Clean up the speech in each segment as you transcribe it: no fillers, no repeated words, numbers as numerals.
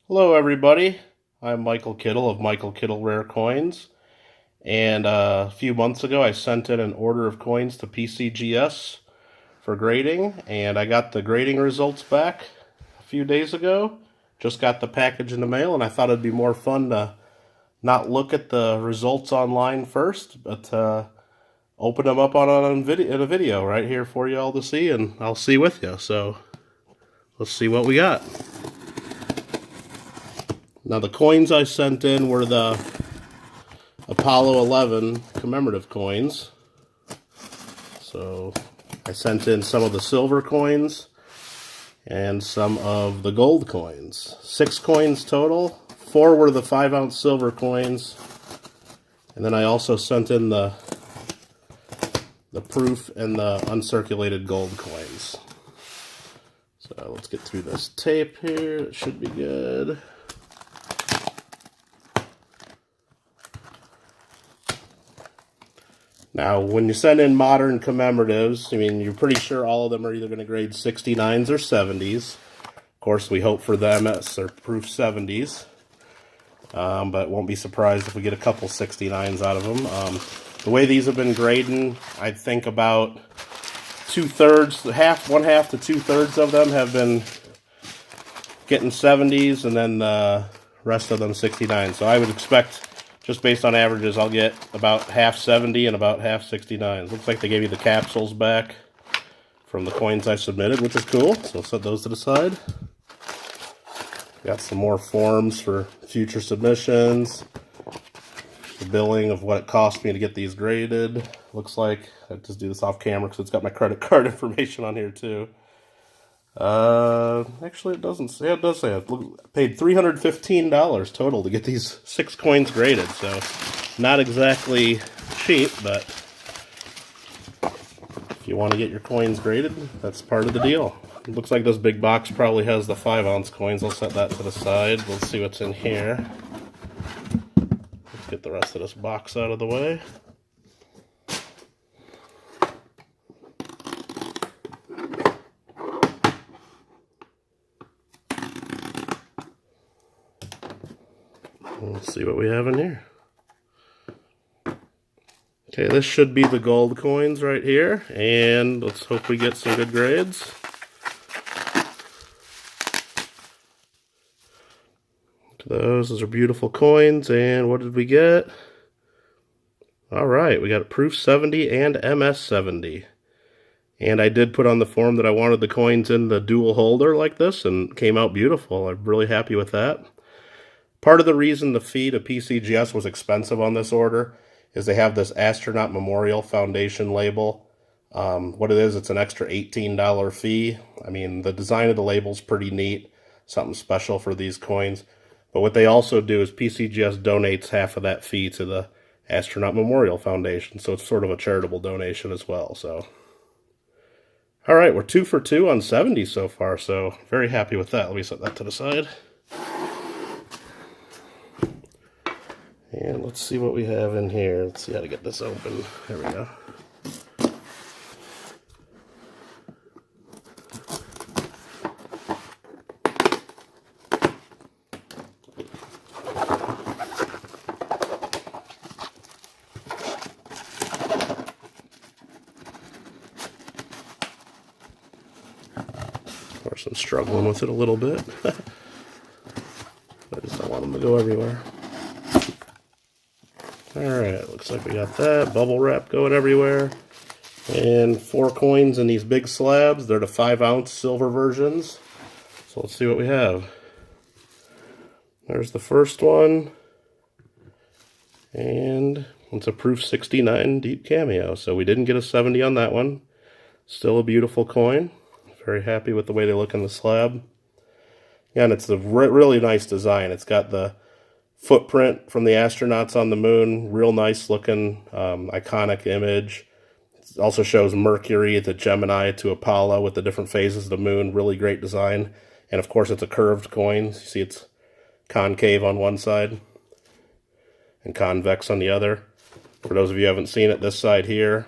Hello everybody, I'm Michael Kittle of Michael Kittle Rare Coins, and a few months ago I sent in an order of coins to PCGS for grading, and I got the grading results back a few days ago. Just got the package in the mail, and I thought it'd be more fun to not look at the results online first, but open them up in a video right here for you all to see, and I'll see with you. So let's see what we got. Now the coins I sent in were the Apollo 11 commemorative coins. So I sent in some of the silver coins and some of the gold coins. 6 coins total. 4 were the 5-ounce silver coins. And then I also sent in the proof and the uncirculated gold coins. So let's get through this tape here. It should be good. Now, when you send in modern commemoratives, I mean, you're pretty sure all of them are either going to grade 69s or 70s. Of course, we hope for them as their proof 70s. But won't be surprised if we get a couple 69s out of them. The way these have been grading, I think about one half to 2/3 of them have been getting 70s, and then the rest of them 69s. So I would expect, just based on averages, I'll get about half 70 and about half 69s. Looks like they gave you the capsules back from the coins I submitted, which is cool. So I'll set those to the side. Got some more forms for future submissions. The billing of what it cost me to get these graded. Looks like, I just do this off camera because it's got my credit card information on here too. Actually it doesn't say, it does say I paid $315 total to get these 6 coins graded, so not exactly cheap, but if you want to get your coins graded, that's part of the deal. It looks like this big box probably has the 5-ounce coins. I'll set that to the side. We'll see what's in here. Let's get the rest of this box out of the way. Let's see what we have in here. Okay, this should be the gold coins right here, and let's hope we get some good grades. Those are beautiful coins, and what did we get? Alright, we got a Proof 70 and MS 70. And I did put on the form that I wanted the coins in the dual holder like this, and it came out beautiful. I'm really happy with that. Part of the reason the fee to PCGS was expensive on this order is they have this Astronaut Memorial Foundation label. What it is, it's an extra $18 fee. I mean, the design of the label's pretty neat, something special for these coins. But what they also do is PCGS donates half of that fee to the Astronaut Memorial Foundation, so it's sort of a charitable donation as well. So, all right, we're 2 for 2 on 70 so far, so very happy with that. Let me set that to the side. And let's see what we have in here. Let's see how to get this open. There we go. Of course, I'm struggling with it a little bit. I just don't want them to go everywhere. Alright, looks like we got that. Bubble wrap going everywhere. And 4 coins in these big slabs. They're the 5-ounce silver versions. So let's see what we have. There's the first one. And it's a Proof 69 Deep Cameo. So we didn't get a 70 on that one. Still a beautiful coin. Very happy with the way they look in the slab. Yeah, and it's a really nice design. It's got the footprint from the astronauts on the moon. Real nice looking, iconic image. It also shows Mercury to Gemini to Apollo with the different phases of the moon. Really great design. And of course it's a curved coin. You see it's concave on one side and convex on the other. For those of you who haven't seen it, this side here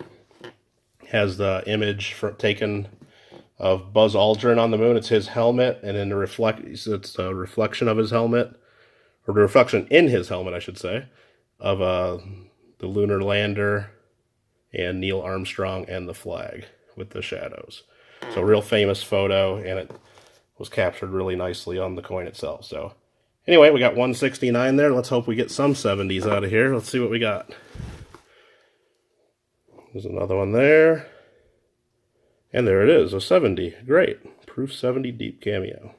has the image taken of Buzz Aldrin on the moon. It's his helmet, and in the it's a reflection of his helmet, or the reflection in his helmet, I should say, of the lunar lander and Neil Armstrong and the flag with the shadows. So real famous photo, and it was captured really nicely on the coin itself. So anyway, we got 169 there. Let's hope we get some 70s out of here. Let's see what we got. There's another one there. And there it is, a 70. Great. Proof 70 deep cameo.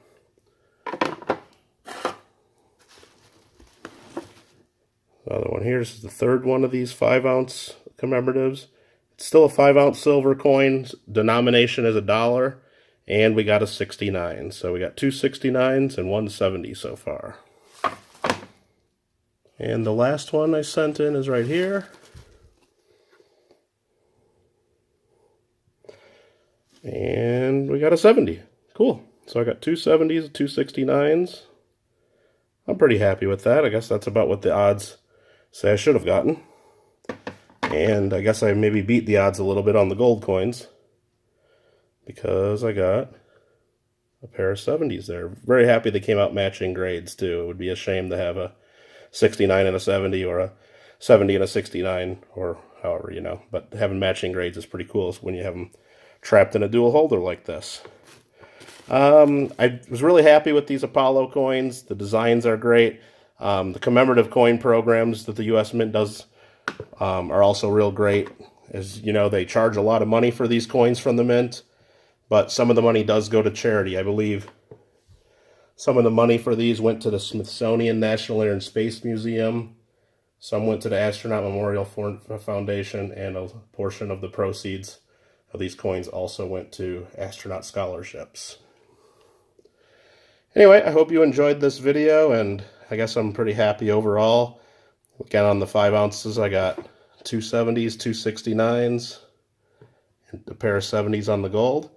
Another one here. This is the third one of these 5-ounce commemoratives. It's still a 5-ounce silver coin. Denomination is $1. And we got a 69. So we got 2 69s and 1 70 so far. And the last one I sent in is right here. And we got a 70. Cool. So I got 2 70s, 2 69s. I'm pretty happy with that. I guess that's about what the odds say I should have gotten. And I guess I maybe beat the odds a little bit on the gold coins, because I got a pair of 70s there. Very happy they came out matching grades too. It would be a shame to have a 69 and a 70, or a 70 and a 69, or however, you know. But having matching grades is pretty cool when you have them trapped in a dual holder like this. I was really happy with these Apollo coins. The designs are great. The commemorative coin programs that the U.S. Mint does are also real great. As you know, they charge a lot of money for these coins from the Mint, but some of the money does go to charity. I believe some of the money for these went to the Smithsonian National Air and Space Museum. Some went to the Astronaut Memorial Foundation, and a portion of the proceeds of these coins also went to astronaut scholarships. Anyway, I hope you enjoyed this video, and I guess I'm pretty happy overall. Again, on the 5 ounces, I got 2 70s, 2 69s, and a pair of 70s on the gold.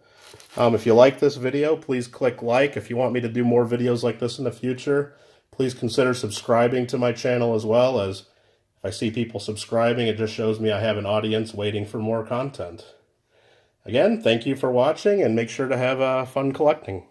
If you like this video, please click like. If you want me to do more videos like this in the future, please consider subscribing to my channel as well. As if I see people subscribing, it just shows me I have an audience waiting for more content. Again, thank you for watching, and make sure to have fun collecting.